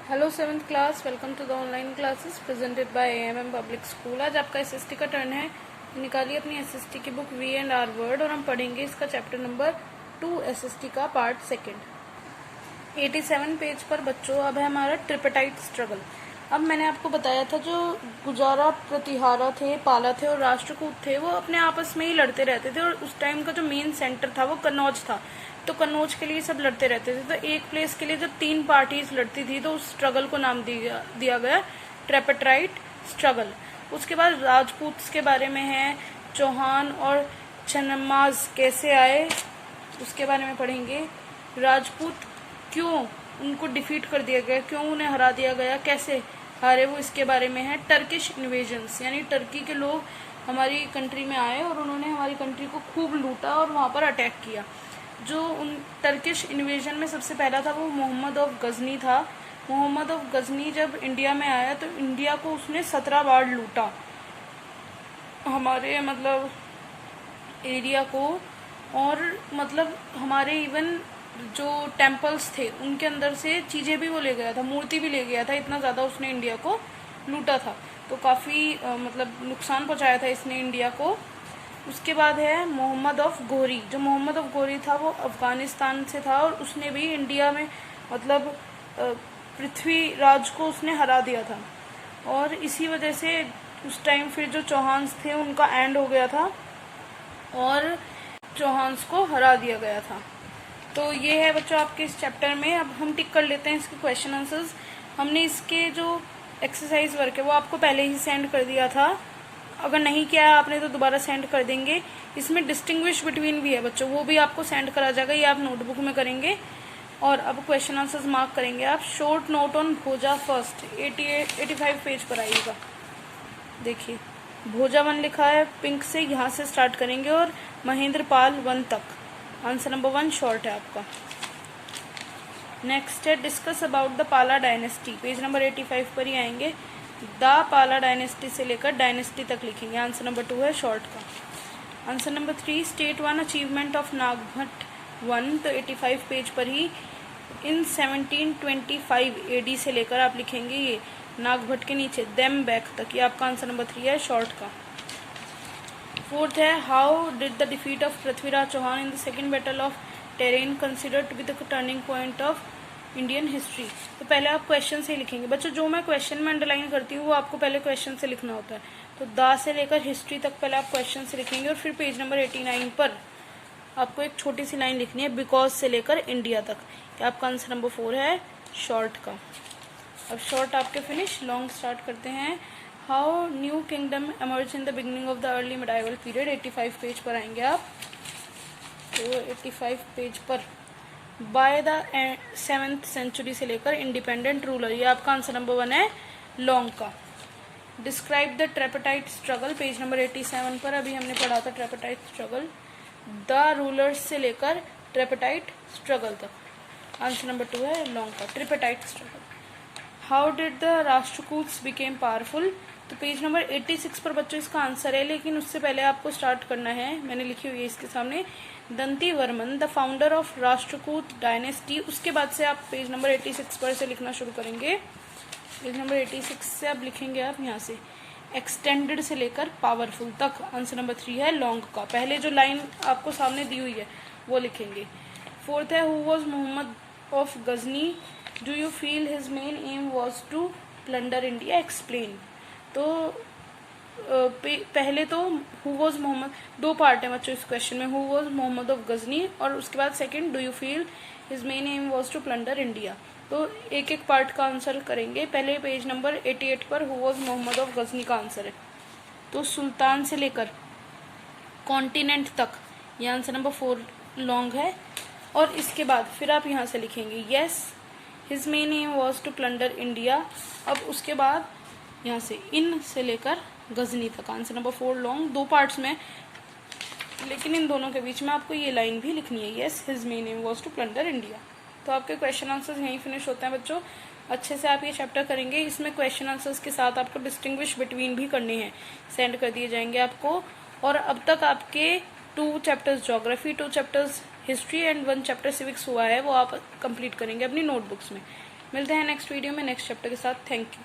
Hello seventh class, welcome to the online classes presented by AMM public school. आज आपका SST का turn है। निकालिए अपनी एसएसटी की book we and our world और हम पढ़ेंगे इसका चैप्टर नंबर 2 एसएसटी का पार्ट सेकंड। 87 पेज पर बच्चों अब है हमारा ट्रिपेटाइट स्ट्रगल। अब मैंने आपको बताया था जो गुजारा प्रतिहारा थे, पाला थे और राष्ट्रकूट थे वो अपने आपस में ही लड़ते रहते थे और उस टाइम का जो मेन सेंटर था वो कन्नौज था। तो कन्नौज के लिए सब लड़ते रहते थे। तो एक प्लेस के लिए जब 3 पार्टीज लड़ती थी तो उस स्ट्रगल को नाम दिया गया ट्रिपेटाइट स्ट्रगल। उसके बाद राजपूत के बारे में है, चौहान और चन्नमाज कैसे आए उसके बारे में पढ़ेंगे। राजपूत क्यों उनको डिफीट कर दिया गया, क्यों उन्हें हरा दिया गया, कैसे हारे वो इसके बारे में है। टर्किश इन्वेजन्स यानी टर्की के लोग हमारी कंट्री में आए और उन्होंने हमारी कंट्री को खूब लूटा और वहाँ पर अटैक किया। जो उन टर्किश इन्वेजन में सबसे पहला था वो मोहम्मद ऑफ गजनी था। मोहम्मद ऑफ गजनी जब इंडिया में आया तो इंडिया को उसने 17 बार लूटा, हमारे मतलब एरिया को, और मतलब हमारे इवन जो टेम्पल्स थे उनके अंदर से चीज़ें भी वो ले गया था, मूर्ति भी ले गया था। इतना ज़्यादा उसने इंडिया को लूटा था, तो काफ़ी मतलब नुकसान पहुंचाया था इसने इंडिया को। उसके बाद है मोहम्मद ऑफ गोरी। जो मोहम्मद ऑफ गोरी था वो अफ़गानिस्तान से था और उसने भी इंडिया में मतलब पृथ्वीराज को उसने हरा दिया था और इसी वजह से उस टाइम फिर जो चौहान्स थे उनका एंड हो गया था और चौहान्स को हरा दिया गया था। तो ये है बच्चों आपके इस चैप्टर में। अब हम टिक कर लेते हैं इसके क्वेश्चन आंसर्स। हमने इसके जो एक्सरसाइज वर्क है वो आपको पहले ही सेंड कर दिया था, अगर नहीं किया है आपने तो दोबारा सेंड कर देंगे। इसमें डिस्टिंग्विश बिटवीन भी है बच्चों, वो भी आपको सेंड करा जाएगा, ये आप नोटबुक में करेंगे। और अब क्वेश्चन आंसर्स मार्क करेंगे आप। Short note on Bhoja first 85 page पर आइएगा। देखिए भोजा 1 लिखा है पिंक से, यहाँ से स्टार्ट करेंगे और महेंद्र पाल 1 तक। आंसर नंबर 1 शॉर्ट है आपका। नेक्स्ट है डिस्कस अबाउट द पाला डायनेस्टी, पेज नंबर 85 पर ही आएंगे। द पाला डायनेस्टी से लेकर डायनेस्टी तक लिखेंगे। आंसर नंबर 2 है शॉर्ट का। Answer number 3 state 1 achievement of Nagabhata 1, तो 85 पेज पर ही इन 1725 AD से लेकर आप लिखेंगे ये नागभट्ट के नीचे देम बैक तक, ये आपका आंसर नंबर 3 है शॉर्ट का। फोर्थ है how did the defeat of Prithviraj Chauhan in the second battle of Tarain considered to be the turning point of Indian history. तो पहले आप क्वेश्चन से लिखेंगे बच्चों, जो मैं क्वेश्चन में अंडरलाइन करती हूँ वो आपको पहले क्वेश्चन से लिखना होता है। तो दा से लेकर हिस्ट्री तक पहले आप क्वेश्चन से लिखेंगे और फिर पेज नंबर 89 पर आपको एक छोटी सी लाइन लिखनी है बिकॉज से लेकर इंडिया तक। आपका आंसर नंबर 4 है शॉर्ट का। अब शॉर्ट आपके फिनिश, लॉन्ग स्टार्ट करते हैं। How new kingdom emerge in the beginning of the early medieval period, 85 page पर आएंगे आप। तो 85 पेज पर बाय द 7th सेंचुरी से लेकर इंडिपेंडेंट रूलर, ये आपका आंसर नंबर 1 है लॉन्ग का। Describe the tripartite struggle, page number 87 पर अभी हमने पढ़ा था ट्रिपेटाइट स्ट्रगल। द रूलर्स से लेकर ट्रिपेटाइट स्ट्रगल तक। आंसर नंबर 2 है लॉन्ग का tripartite struggle. How did the Rashtrakutas become powerful, तो पेज नंबर 86 पर बच्चों इसका आंसर है, लेकिन उससे पहले आपको स्टार्ट करना है, मैंने लिखी हुई है इसके सामने, Danti Varman the founder of Rashtrakuta dynasty. उसके बाद से आप पेज नंबर 86 पर से लिखना शुरू करेंगे। पेज नंबर 86 से अब लिखेंगे आप यहाँ से एक्सटेंडेड से लेकर पावरफुल तक। आंसर नंबर 3 है लॉन्ग का। पहले जो लाइन आपको सामने दी हुई है वो लिखेंगे। फोर्थ है who was Mohammad of Ghazni, do you feel his main aim was to plunder India, explain. तो पहले तो हु वॉज मोहम्मद, 2 पार्ट है बच्चों इस क्वेश्चन में, who was Mohammad of Ghazni और उसके बाद second do you feel his main aim was to plunder India. तो एक एक पार्ट का आंसर करेंगे। पहले पेज नंबर 88 पर who was Mohammad of Ghazni का आंसर है। तो सुल्तान से लेकर कॉन्टिनेंट तक, ये आंसर नंबर 4 लॉन्ग है। और इसके बाद फिर आप यहाँ से लिखेंगे yes his main aim was to plunder India. अब उसके बाद यहाँ से इन से लेकर गजनी तक, आंसर नंबर 4 लॉन्ग, 2 पार्ट्स में, लेकिन इन दोनों के बीच में आपको ये लाइन भी लिखनी है yes his main aim was to plunder India. तो आपके क्वेश्चन आंसर्स यहीं फिनिश होते हैं बच्चों। अच्छे से आप ये चैप्टर करेंगे, इसमें क्वेश्चन आंसर्स के साथ आपको डिस्टिंग्विश बिटवीन भी करने हैं, सेंड कर दिए जाएंगे आपको। और अब तक आपके 2 chapters geography, 2 chapters history and 1 chapter civics हुआ है, वो आप कंप्लीट करेंगे अपनी नोटबुक्स में। मिलते हैं नेक्स्ट वीडियो में नेक्स्ट चैप्टर के साथ। Thank you.